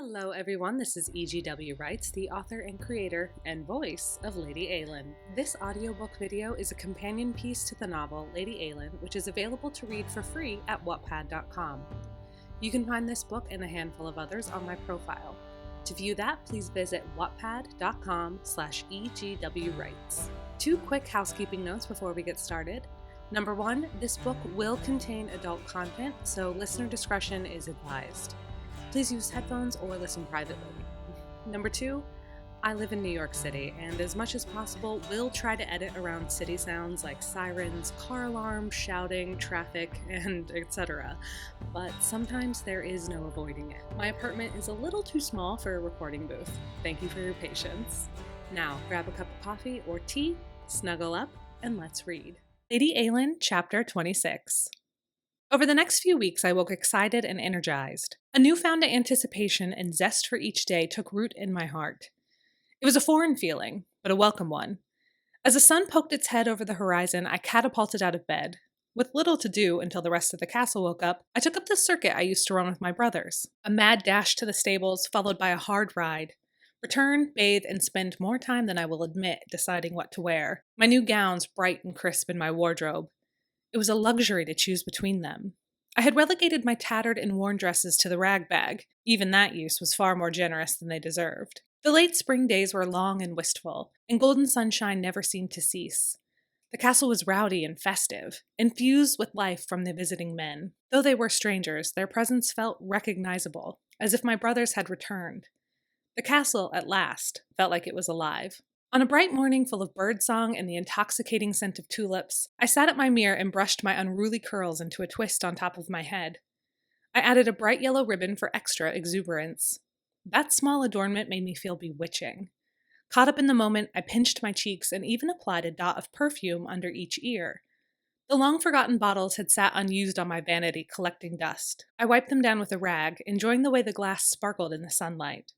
Hello everyone, this is EGWwrites, the author and creator and voice of Lady Eilean. This audiobook video is a companion piece to the novel Lady Eilean, which is available to read for free at wattpad.com. You can find this book and a handful of others on my profile. To view that, please visit wattpad.com/EGWwrites. Two quick housekeeping notes before we get started. Number one, this book will contain adult content, so listener discretion is advised. Please use headphones or listen privately. Number two, I live in New York City, and as much as possible, will try to edit around city sounds like sirens, car alarms, shouting, traffic, and etc. But sometimes there is no avoiding it. My apartment is a little too small for a recording booth. Thank you for your patience. Now, grab a cup of coffee or tea, snuggle up, and let's read. Lady Eilean, Chapter 26. Over the next few weeks, I woke excited and energized. A newfound anticipation and zest for each day took root in my heart. It was a foreign feeling, but a welcome one. As the sun poked its head over the horizon, I catapulted out of bed. With little to do until the rest of the castle woke up, I took up the circuit I used to run with my brothers. A mad dash to the stables, followed by a hard ride. Return, bathe, and spend more time than I will admit deciding what to wear. My new gowns bright and crisp in my wardrobe. It was a luxury to choose between them. I had relegated my tattered and worn dresses to the rag bag. Even that use was far more generous than they deserved. The late spring days were long and wistful, and golden sunshine never seemed to cease. The castle was rowdy and festive, infused with life from the visiting men. Though they were strangers, their presence felt recognizable, as if my brothers had returned. The castle, at last, felt like it was alive. On a bright morning full of birdsong and the intoxicating scent of tulips, I sat at my mirror and brushed my unruly curls into a twist on top of my head. I added a bright yellow ribbon for extra exuberance. That small adornment made me feel bewitching. Caught up in the moment, I pinched my cheeks and even applied a dot of perfume under each ear. The long-forgotten bottles had sat unused on my vanity, collecting dust. I wiped them down with a rag, enjoying the way the glass sparkled in the sunlight.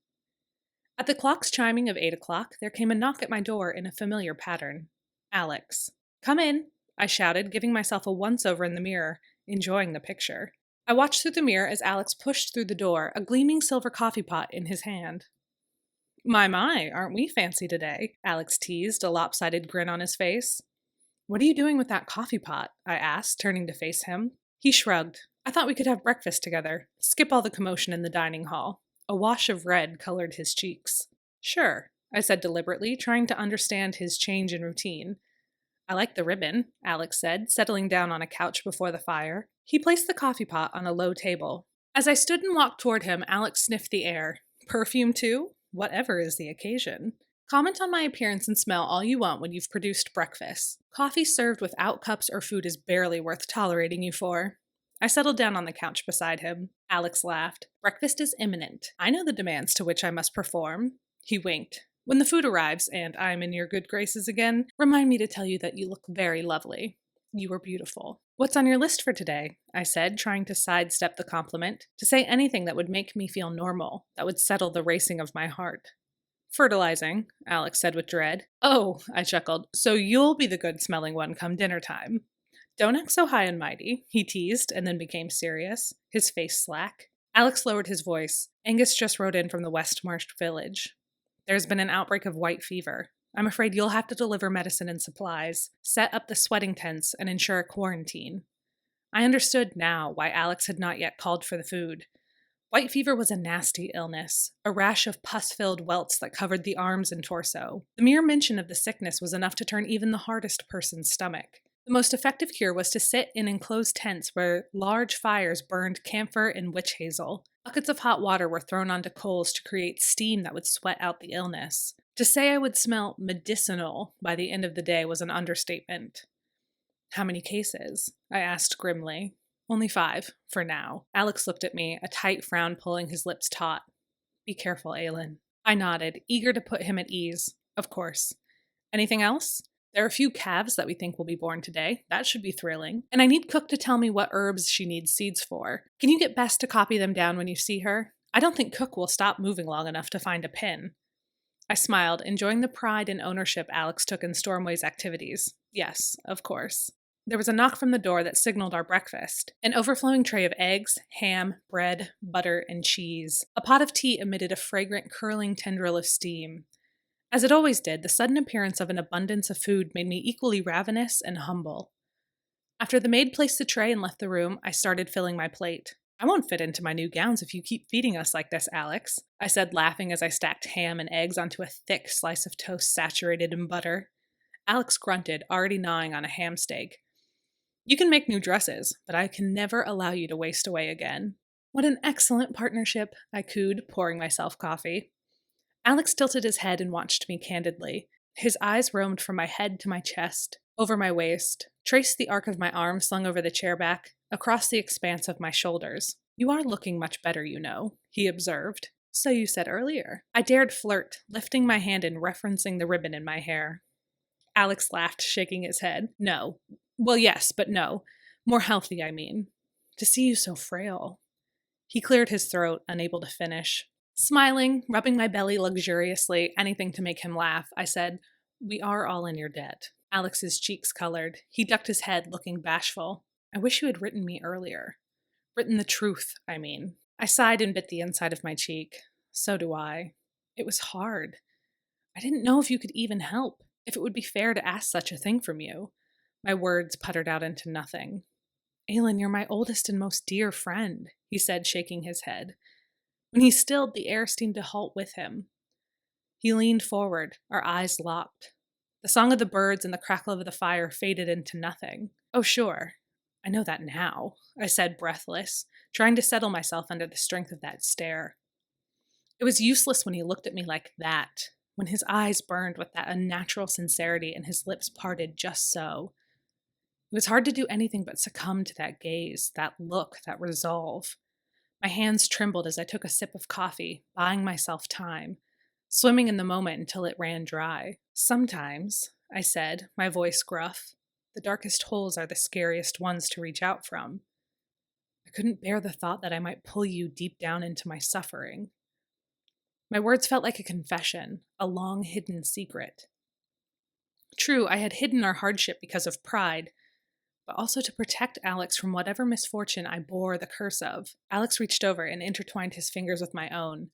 At the clock's chiming of 8 o'clock, there came a knock at my door in a familiar pattern. Alex. "Come in," I shouted, giving myself a once-over in the mirror, enjoying the picture. I watched through the mirror as Alex pushed through the door, a gleaming silver coffee pot in his hand. My, aren't we fancy today?" Alex teased, a lopsided grin on his face. "What are you doing with that coffee pot?" I asked, turning to face him. He shrugged. "I thought we could have breakfast together. Skip all the commotion in the dining hall." A wash of red colored his cheeks. "Sure," I said deliberately, trying to understand his change in routine. "I like the ribbon," Alex said, settling down on a couch before the fire. He placed the coffee pot on a low table. As I stood and walked toward him, Alex sniffed the air. "Perfume too? Whatever is the occasion." "Comment on my appearance and smell all you want when you've produced breakfast. Coffee served without cups or food is barely worth tolerating you for." I settled down on the couch beside him. Alex laughed. "Breakfast is imminent. I know the demands to which I must perform." He winked. "When the food arrives, and I'm in your good graces again, remind me to tell you that you look very lovely. You are beautiful." "What's on your list for today?" I said, trying to sidestep the compliment, to say anything that would make me feel normal, that would settle the racing of my heart. "Fertilizing," Alex said with dread. "Oh," I chuckled, "so you'll be the good-smelling one come dinner time." "Don't act so high and mighty," he teased, and then became serious, his face slack. Alex lowered his voice. "Angus just rode in from the West Marsh village. There's been an outbreak of white fever. I'm afraid you'll have to deliver medicine and supplies, set up the sweating tents, and ensure a quarantine." I understood now why Alex had not yet called for the food. White fever was a nasty illness, a rash of pus-filled welts that covered the arms and torso. The mere mention of the sickness was enough to turn even the hardest person's stomach. The most effective cure was to sit in enclosed tents where large fires burned camphor and witch hazel. Buckets of hot water were thrown onto coals to create steam that would sweat out the illness. To say I would smell medicinal by the end of the day was an understatement. "How many cases?" I asked grimly. "Only 5, for now." Alex looked at me, a tight frown pulling his lips taut. "Be careful, Eilean." I nodded, eager to put him at ease. "Of course. Anything else?" "There are a few calves that we think will be born today. That should be thrilling. And I need Cook to tell me what herbs she needs seeds for. Can you get Bess to copy them down when you see her? I don't think Cook will stop moving long enough to find a pin." I smiled, enjoying the pride and ownership Alex took in Stormway's activities. "Yes, of course." There was a knock from the door that signaled our breakfast. An overflowing tray of eggs, ham, bread, butter, and cheese. A pot of tea emitted a fragrant, curling tendril of steam. As it always did, the sudden appearance of an abundance of food made me equally ravenous and humble. After the maid placed the tray and left the room, I started filling my plate. "I won't fit into my new gowns if you keep feeding us like this, Alex," I said, laughing as I stacked ham and eggs onto a thick slice of toast saturated in butter. Alex grunted, already gnawing on a ham steak. "You can make new dresses, but I can never allow you to waste away again." "What an excellent partnership," I cooed, pouring myself coffee. Alex tilted his head and watched me candidly. His eyes roamed from my head to my chest, over my waist, traced the arc of my arm slung over the chair back, across the expanse of my shoulders. "You are looking much better, you know," he observed. "So you said earlier." I dared flirt, lifting my hand and referencing the ribbon in my hair. Alex laughed, shaking his head. "No. Well, yes, but no. More healthy, I mean. To see you so frail." He cleared his throat, unable to finish. Smiling, rubbing my belly luxuriously, anything to make him laugh, I said, "We are all in your debt." Alex's cheeks colored. He ducked his head, looking bashful. "I wish you had written me earlier. Written the truth, I mean." I sighed and bit the inside of my cheek. "So do I. It was hard. I didn't know if you could even help, if it would be fair to ask such a thing from you." My words puttered out into nothing. "Eilean, you're my oldest and most dear friend," he said, shaking his head. When he stilled, the air seemed to halt with him. He leaned forward, our eyes locked. The song of the birds and the crackle of the fire faded into nothing. "Oh, sure. I know that now," I said, breathless, trying to settle myself under the strength of that stare. It was useless when he looked at me like that, when his eyes burned with that unnatural sincerity and his lips parted just so. It was hard to do anything but succumb to that gaze, that look, that resolve. My hands trembled as I took a sip of coffee, buying myself time, swimming in the moment until it ran dry. "Sometimes," I said, my voice gruff, "the darkest holes are the scariest ones to reach out from." I couldn't bear the thought that I might pull you deep down into my suffering. My words felt like a confession, a long-hidden secret. True, I had hidden our hardship because of pride, but also to protect Alex from whatever misfortune I bore the curse of. Alex reached over and intertwined his fingers with my own.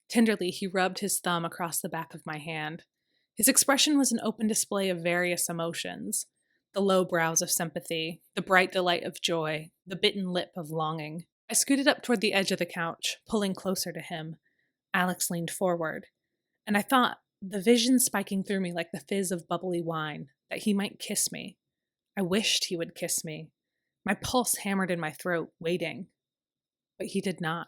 Tenderly, he rubbed his thumb across the back of my hand. His expression was an open display of various emotions. The low brows of sympathy, the bright delight of joy, the bitten lip of longing. I scooted up toward the edge of the couch, pulling closer to him. Alex leaned forward, and I thought, the vision spiking through me like the fizz of bubbly wine, that he might kiss me. I wished he would kiss me. My pulse hammered in my throat, waiting. But he did not.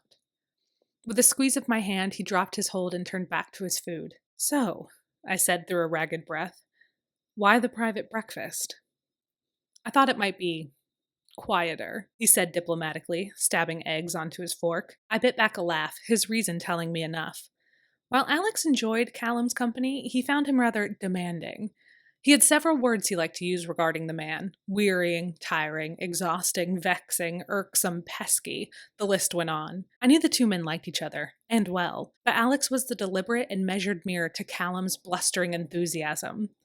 With a squeeze of my hand, he dropped his hold and turned back to his food. "So," I said through a ragged breath, "why the private breakfast?" "I thought it might be quieter," he said diplomatically, stabbing eggs onto his fork. I bit back a laugh, his reason telling me enough. While Alex enjoyed Callum's company, he found him rather demanding. He had several words he liked to use regarding the man: wearying, tiring, exhausting, vexing, irksome, pesky. The list went on. I knew the two men liked each other, and well, but Alex was the deliberate and measured mirror to Callum's blustering enthusiasm.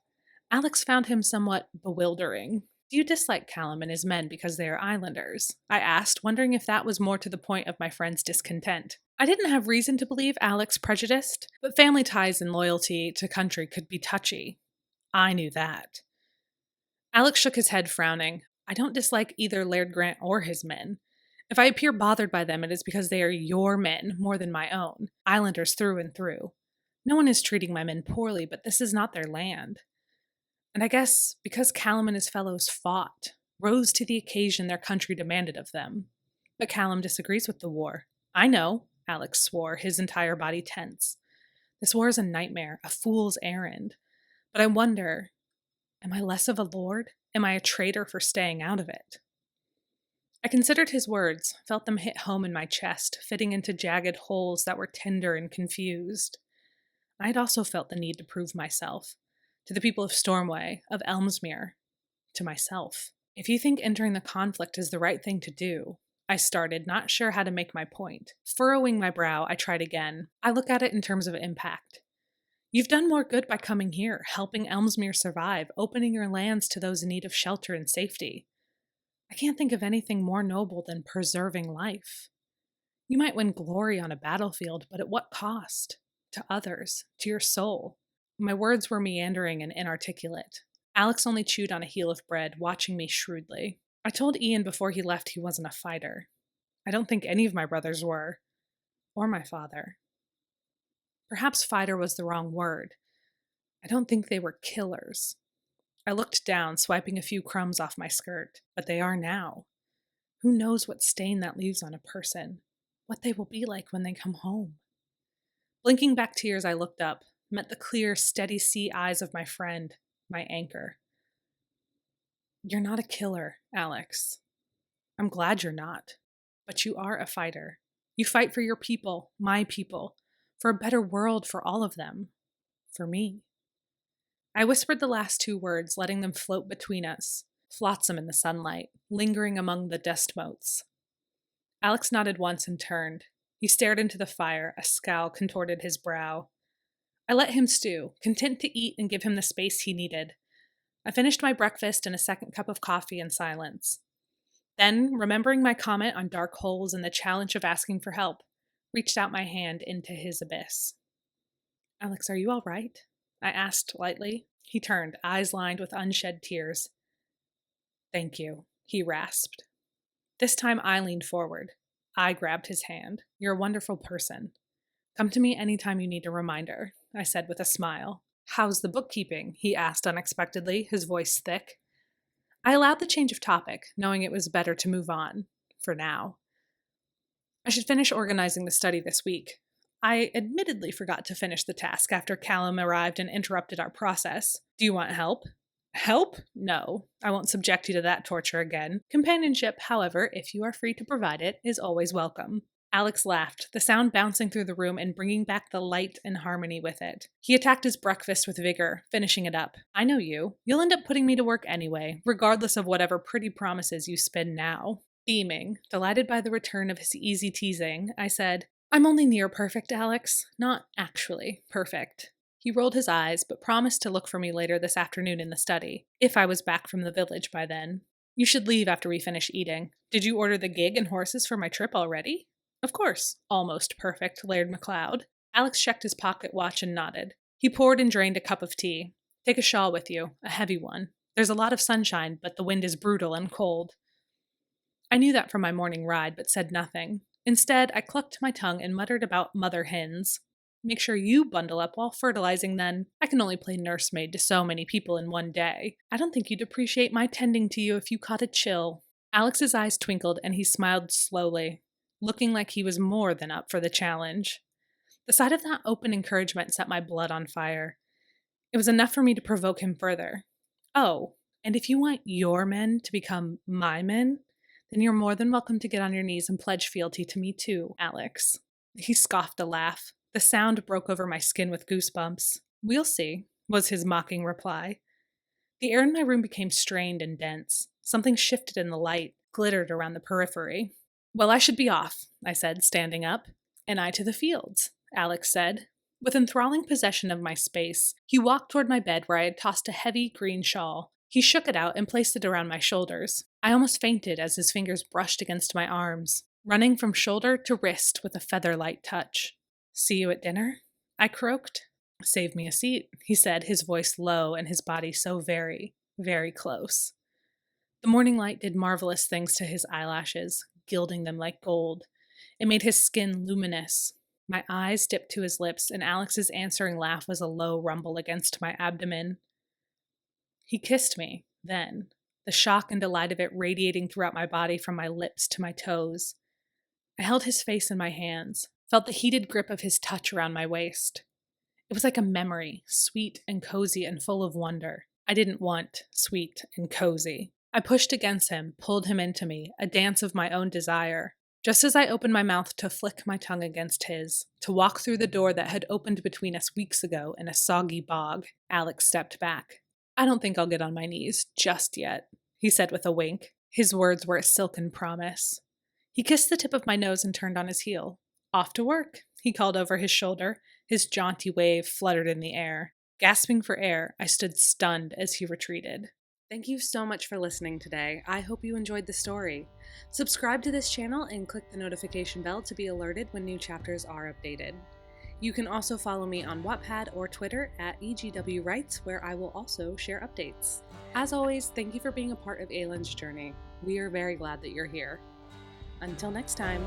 Alex found him somewhat bewildering. "Do you dislike Callum and his men because they are islanders?" I asked, wondering if that was more to the point of my friend's discontent. I didn't have reason to believe Alex prejudiced, but family ties and loyalty to country could be touchy. I knew that. Alex shook his head, frowning. "I don't dislike either Laird Grant or his men. If I appear bothered by them, it is because they are your men more than my own, islanders through and through. No one is treating my men poorly, but this is not their land. And I guess because Callum and his fellows fought, rose to the occasion their country demanded of them. But Callum disagrees with the war." "I know," Alex swore, his entire body tense. "This war is a nightmare, a fool's errand. But I wonder, am I less of a lord? Am I a traitor for staying out of it?" I considered his words, felt them hit home in my chest, fitting into jagged holes that were tender and confused. I had also felt the need to prove myself. To the people of Stormway, of Elmsmere, to myself. "If you think entering the conflict is the right thing to do," I started, not sure how to make my point. Furrowing my brow, I tried again. "I look at it in terms of impact. You've done more good by coming here, helping Elmsmere survive, opening your lands to those in need of shelter and safety. I can't think of anything more noble than preserving life. You might win glory on a battlefield, but at what cost? To others, to your soul. My words were meandering and inarticulate. Alex only chewed on a heel of bread, watching me shrewdly. I told Ian before he left he wasn't a fighter. I don't think any of my brothers were. Or my father. Perhaps fighter was the wrong word. I don't think they were killers. I looked down, swiping a few crumbs off my skirt, but they are now. Who knows what stain that leaves on a person? What they will be like when they come home? Blinking back tears, I looked up, met the clear, steady sea eyes of my friend, my anchor. You're not a killer, Alex. I'm glad you're not. But you are a fighter. You fight for your people, my people, for a better world for all of them. For me. I whispered the last two words, letting them float between us, flotsam in the sunlight, lingering among the dust motes. Alex nodded once and turned. He stared into the fire, a scowl contorted his brow. I let him stew, content to eat and give him the space he needed. I finished my breakfast and a second cup of coffee in silence. Then, remembering my comment on dark holes and the challenge of asking for help, reached out my hand into his abyss. Alex, are you all right? I asked lightly. He turned, eyes lined with unshed tears. Thank you, he rasped. This time I leaned forward. I grabbed his hand. You're a wonderful person. Come to me anytime you need a reminder, I said with a smile. How's the bookkeeping? He asked unexpectedly, his voice thick. I allowed the change of topic, knowing it was better to move on, for now. I should finish organizing the study this week. I admittedly forgot to finish the task after Callum arrived and interrupted our process. Do you want help? Help? No. I won't subject you to that torture again. Companionship, however, if you are free to provide it, is always welcome. Alex laughed, the sound bouncing through the room and bringing back the light and harmony with it. He attacked his breakfast with vigor, finishing it up. I know you. You'll end up putting me to work anyway, regardless of whatever pretty promises you spin now. Beaming, delighted by the return of his easy teasing, I said, I'm only near perfect, Alex. Not actually perfect. He rolled his eyes, but promised to look for me later this afternoon in the study, if I was back from the village by then. You should leave after we finish eating. Did you order the gig and horses for my trip already? Of course, almost perfect, Laird MacLeod. Alex checked his pocket watch and nodded. He poured and drained a cup of tea. Take a shawl with you, a heavy one. There's a lot of sunshine, but the wind is brutal and cold. I knew that from my morning ride, but said nothing. Instead, I clucked my tongue and muttered about mother hens. Make sure you bundle up while fertilizing then. I can only play nursemaid to so many people in one day. I don't think you'd appreciate my tending to you if you caught a chill. Alex's eyes twinkled and he smiled slowly, looking like he was more than up for the challenge. The sight of that open encouragement set my blood on fire. It was enough for me to provoke him further. Oh, and if you want your men to become my men, then you're more than welcome to get on your knees and pledge fealty to me too, Alex. He scoffed a laugh. The sound broke over my skin with goosebumps. We'll see, was his mocking reply. The air in my room became strained and dense. Something shifted in the light, glittered around the periphery. Well, I should be off, I said, standing up. And I to the fields, Alex said. With enthralling possession of my space, he walked toward my bed where I had tossed a heavy green shawl. He shook it out and placed it around my shoulders. I almost fainted as his fingers brushed against my arms, running from shoulder to wrist with a feather-light touch. See you at dinner? I croaked. Save me a seat, he said, his voice low and his body so very, very close. The morning light did marvelous things to his eyelashes, gilding them like gold. It made his skin luminous. My eyes dipped to his lips, and Alex's answering laugh was a low rumble against my abdomen. He kissed me, then, the shock and delight of it radiating throughout my body from my lips to my toes. I held his face in my hands, felt the heated grip of his touch around my waist. It was like a memory, sweet and cozy and full of wonder. I didn't want sweet and cozy. I pushed against him, pulled him into me, a dance of my own desire. Just as I opened my mouth to flick my tongue against his, to walk through the door that had opened between us weeks ago in a soggy bog, Alex stepped back. I don't think I'll get on my knees just yet, he said with a wink. His words were a silken promise. He kissed the tip of my nose and turned on his heel. Off to work, he called over his shoulder, His jaunty wave fluttered in the air. Gasping for air, I stood stunned as he retreated. Thank you so much for listening today. I hope you enjoyed the story. Subscribe to this channel and click the notification bell to be alerted when new chapters are updated. You can also follow me on Wattpad or Twitter at EGWwrites, where I will also share updates. As always, thank you for being a part of Eilean's journey. We are very glad that you're here. Until next time.